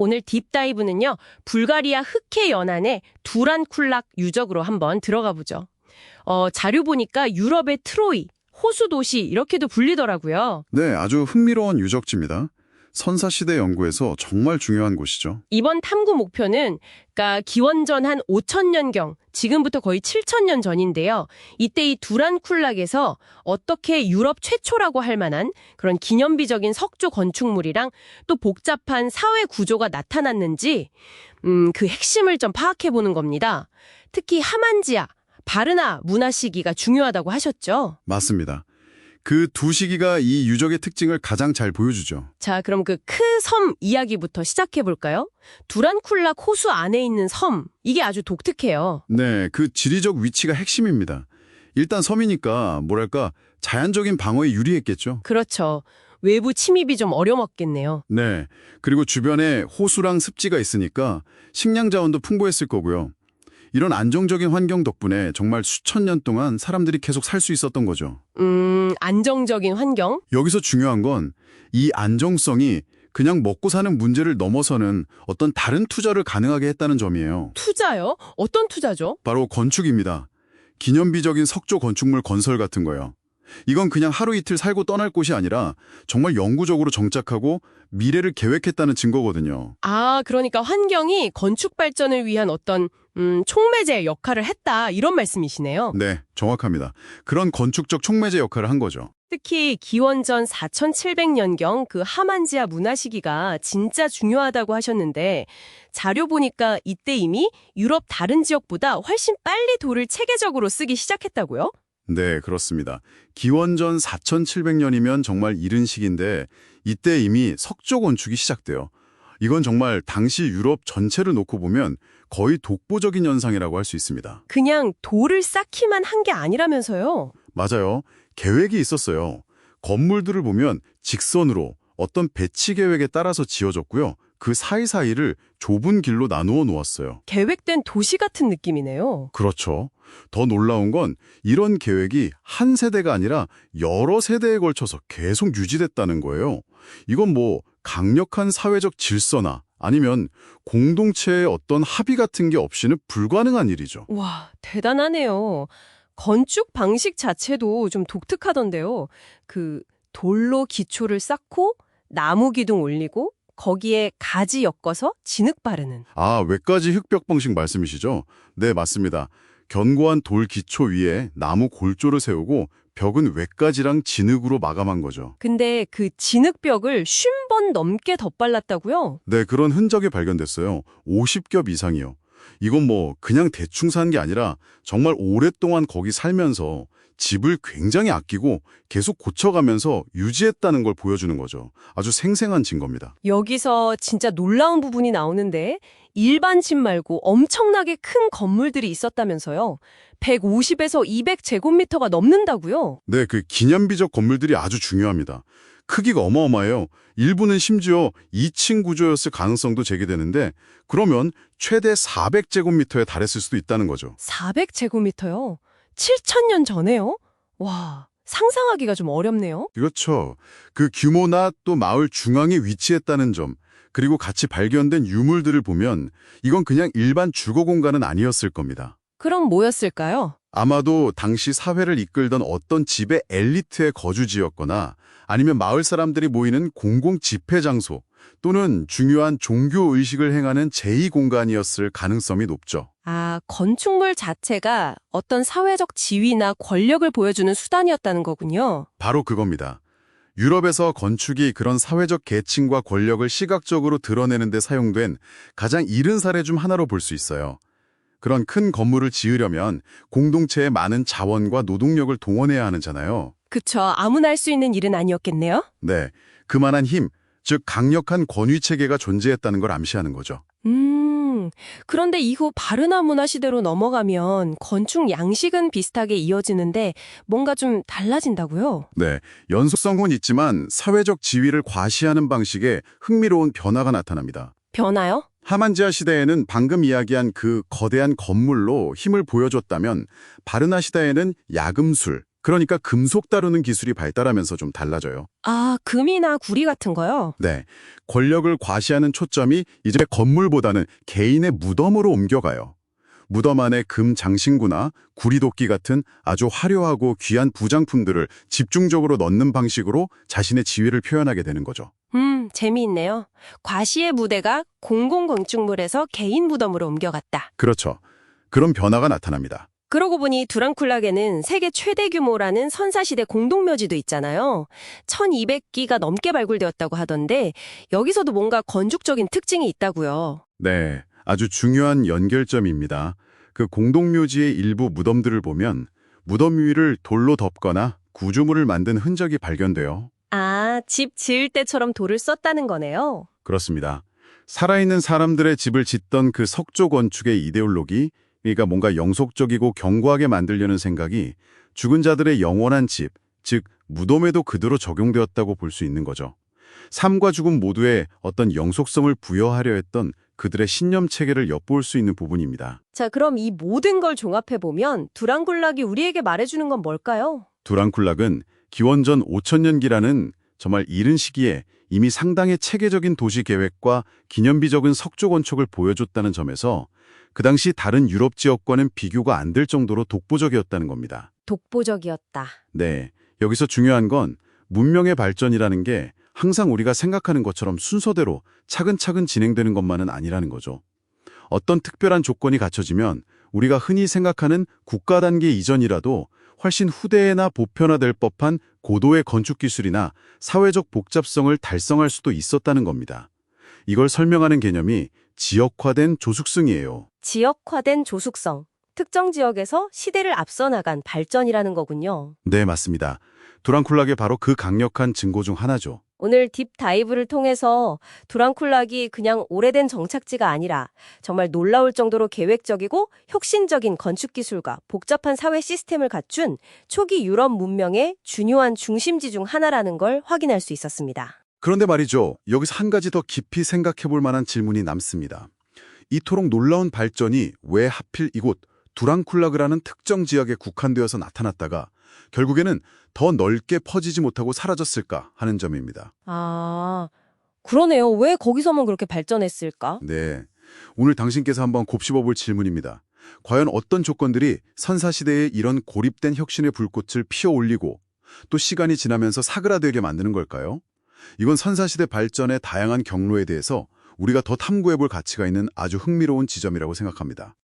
오늘 딥다이브는요, 불가리아 흑해 연안의 두란쿨락 유적으로 한번 들어가 보죠. 자료 보니까 유럽의 트로이, 호수 도시 이렇게도 불리더라고요. 네, 아주 흥미로운 유적지입니다. 선사시대 연구에서 정말 중요한 곳이죠. 이번 탐구 목표는 그러니까 기원전 한 5,000년경, 지금부터 거의 7,000년 전인데요. 이때 이 두란쿨락에서 어떻게 유럽 최초라고 할 만한 그런 기념비적인 석조 건축물이랑 또 복잡한 사회 구조가 나타났는지 그 핵심을 좀 파악해 보는 겁니다. 특히 하만지아, 바르나 문화 시기가 중요하다고 하셨죠? 맞습니다. 그 두 시기가 이 유적의 특징을 가장 잘 보여주죠. 자, 그럼 그 크섬 이야기부터 시작해 볼까요? 두란쿨락 호수 안에 있는 섬, 이게 아주 독특해요. 네, 그 지리적 위치가 핵심입니다. 일단 섬이니까 뭐랄까 자연적인 방어에 유리했겠죠. 그렇죠. 외부 침입이 좀 어려웠겠네요. 네, 그리고 주변에 호수랑 습지가 있으니까 식량 자원도 풍부했을 거고요. 이런 안정적인 환경 덕분에 정말 수천 년 동안 사람들이 계속 살 수 있었던 거죠. 안정적인 환경? 여기서 중요한 건 이 안정성이 그냥 먹고 사는 문제를 넘어서는 어떤 다른 투자를 가능하게 했다는 점이에요. 투자요? 어떤 투자죠? 바로 건축입니다. 기념비적인 석조 건축물 건설 같은 거요. 이건 그냥 하루 이틀 살고 떠날 곳이 아니라 정말 영구적으로 정착하고 미래를 계획했다는 증거거든요. 아, 그러니까 환경이 건축 발전을 위한 어떤 촉매제 역할을 했다, 이런 말씀이시네요. 네, 정확합니다. 그런 건축적 촉매제 역할을 한 거죠. 특히 기원전 4700년경 그 하만지아 문화 시기가 진짜 중요하다고 하셨는데 자료 보니까 이때 이미 유럽 다른 지역보다 훨씬 빨리 돌을 체계적으로 쓰기 시작했다고요? 네, 그렇습니다. 기원전 4700년이면 정말 이른 시기인데 이때 이미 석조 건축이 시작돼요. 이건 정말 당시 유럽 전체를 놓고 보면 거의 독보적인 현상이라고 할 수 있습니다. 그냥 돌을 쌓기만 한 게 아니라면서요? 맞아요. 계획이 있었어요. 건물들을 보면 직선으로 어떤 배치 계획에 따라서 지어졌고요. 그 사이사이를 좁은 길로 나누어 놓았어요. 계획된 도시 같은 느낌이네요. 그렇죠. 더 놀라운 건 이런 계획이 한 세대가 아니라 여러 세대에 걸쳐서 계속 유지됐다는 거예요. 이건 뭐 강력한 사회적 질서나 아니면 공동체의 어떤 합의 같은 게 없이는 불가능한 일이죠. 와, 대단하네요. 건축 방식 자체도 좀 독특하던데요. 그 돌로 기초를 쌓고 나무 기둥 올리고 거기에 가지 엮어서 진흙 바르는. 아, 외까지 흙벽 방식 말씀이시죠? 네, 맞습니다. 견고한 돌 기초 위에 나무 골조를 세우고 벽은 외까지랑 진흙으로 마감한 거죠. 근데 그 진흙벽을 50번 넘게 덧발랐다고요? 네, 그런 흔적이 발견됐어요. 50겹 이상이요. 이건 뭐 그냥 대충 산 게 아니라 정말 오랫동안 거기 살면서 집을 굉장히 아끼고 계속 고쳐가면서 유지했다는 걸 보여주는 거죠. 아주 생생한 증거입니다. 여기서 진짜 놀라운 부분이 나오는데 일반 집 말고 엄청나게 큰 건물들이 있었다면서요. 150에서 200제곱미터가 넘는다고요? 네, 그 기념비적 건물들이 아주 중요합니다. 크기가 어마어마해요. 일부는 심지어 2층 구조였을 가능성도 제기되는데 그러면 최대 400제곱미터에 달했을 수도 있다는 거죠. 400제곱미터요? 7,000년 전에요? 와, 상상하기가 좀 어렵네요. 그렇죠. 그 규모나 또 마을 중앙에 위치했다는 점, 그리고 같이 발견된 유물들을 보면 이건 그냥 일반 주거 공간은 아니었을 겁니다. 그럼 뭐였을까요? 아마도 당시 사회를 이끌던 어떤 집의 엘리트의 거주지였거나 아니면 마을 사람들이 모이는 공공 집회 장소 또는 중요한 종교 의식을 행하는 제2공간이었을 가능성이 높죠. 아, 건축물 자체가 어떤 사회적 지위나 권력을 보여주는 수단이었다는 거군요. 바로 그겁니다. 유럽에서 건축이 그런 사회적 계층과 권력을 시각적으로 드러내는 데 사용된 가장 이른 사례 중 하나로 볼 수 있어요. 그런 큰 건물을 지으려면 공동체의 많은 자원과 노동력을 동원해야 하는잖아요. 그쵸. 아무나 할 수 있는 일은 아니었겠네요? 네, 그만한 힘, 즉 강력한 권위체계가 존재했다는 걸 암시하는 거죠. 그런데 이후 바르나 문화 시대로 넘어가면 건축 양식은 비슷하게 이어지는데 뭔가 좀 달라진다고요? 네, 연속성은 있지만 사회적 지위를 과시하는 방식에 흥미로운 변화가 나타납니다. 변화요? 하만지아 시대에는 방금 이야기한 그 거대한 건물로 힘을 보여줬다면 바르나 시대에는 야금술, 그러니까 금속 다루는 기술이 발달하면서 좀 달라져요. 아, 금이나 구리 같은 거요? 네, 권력을 과시하는 초점이 이제 건물보다는 개인의 무덤으로 옮겨가요. 무덤 안에 금 장신구나 구리도끼 같은 아주 화려하고 귀한 부장품들을 집중적으로 넣는 방식으로 자신의 지위를 표현하게 되는 거죠. 재미있네요. 과시의 무대가 공공건축물에서 개인 무덤으로 옮겨갔다. 그렇죠. 그런 변화가 나타납니다. 그러고 보니 두랑쿨락에는 세계 최대 규모라는 선사시대 공동묘지도 있잖아요. 1200기가 넘게 발굴되었다고 하던데 여기서도 뭔가 건축적인 특징이 있다고요. 네, 아주 중요한 연결점입니다. 그 공동묘지의 일부 무덤들을 보면 무덤 위를 돌로 덮거나 구조물을 만든 흔적이 발견돼요. 아, 집 지을 때처럼 돌을 썼다는 거네요. 그렇습니다. 살아있는 사람들의 집을 짓던 그 석조 건축의 이데올로기, 그러니까 뭔가 영속적이고 견고하게 만들려는 생각이 죽은 자들의 영원한 집, 즉 무덤에도 그대로 적용되었다고 볼 수 있는 거죠. 삶과 죽음 모두에 어떤 영속성을 부여하려 했던 그들의 신념 체계를 엿볼 수 있는 부분입니다. 자, 그럼 이 모든 걸 종합해보면 두랑쿨락이 우리에게 말해주는 건 뭘까요? 두랑쿨락은 기원전 5000년기라는 정말 이른 시기에 이미 상당히 체계적인 도시 계획과 기념비적인 석조 건축을 보여줬다는 점에서 그 당시 다른 유럽 지역과는 비교가 안 될 정도로 독보적이었다는 겁니다. 독보적이었다. 네, 여기서 중요한 건 문명의 발전이라는 게 항상 우리가 생각하는 것처럼 순서대로 차근차근 진행되는 것만은 아니라는 거죠. 어떤 특별한 조건이 갖춰지면 우리가 흔히 생각하는 국가 단계 이전이라도 훨씬 후대에나 보편화될 법한 고도의 건축 기술이나 사회적 복잡성을 달성할 수도 있었다는 겁니다. 이걸 설명하는 개념이 지역화된 조숙성이에요. 지역화된 조숙성. 특정 지역에서 시대를 앞서 나간 발전이라는 거군요. 네, 맞습니다. 두랑쿨락의 바로 그 강력한 증거 중 하나죠. 오늘 딥다이브를 통해서 두랑쿨락이 그냥 오래된 정착지가 아니라 정말 놀라울 정도로 계획적이고 혁신적인 건축기술과 복잡한 사회 시스템을 갖춘 초기 유럽 문명의 중요한 중심지 중 하나라는 걸 확인할 수 있었습니다. 그런데 말이죠. 여기서 한 가지 더 깊이 생각해 볼 만한 질문이 남습니다. 이토록 놀라운 발전이 왜 하필 이곳 두랑쿨락이라는 특정 지역에 국한되어서 나타났다가 결국에는 더 넓게 퍼지지 못하고 사라졌을까 하는 점입니다. 아, 그러네요. 왜 거기서만 그렇게 발전했을까? 네, 오늘 당신께서 한번 곱씹어 볼 질문입니다. 과연 어떤 조건들이 선사시대에 이런 고립된 혁신의 불꽃을 피어올리고 또 시간이 지나면서 사그라들게 만드는 걸까요? 이건 선사시대 발전의 다양한 경로에 대해서 우리가 더 탐구해 볼 가치가 있는 아주 흥미로운 지점이라고 생각합니다.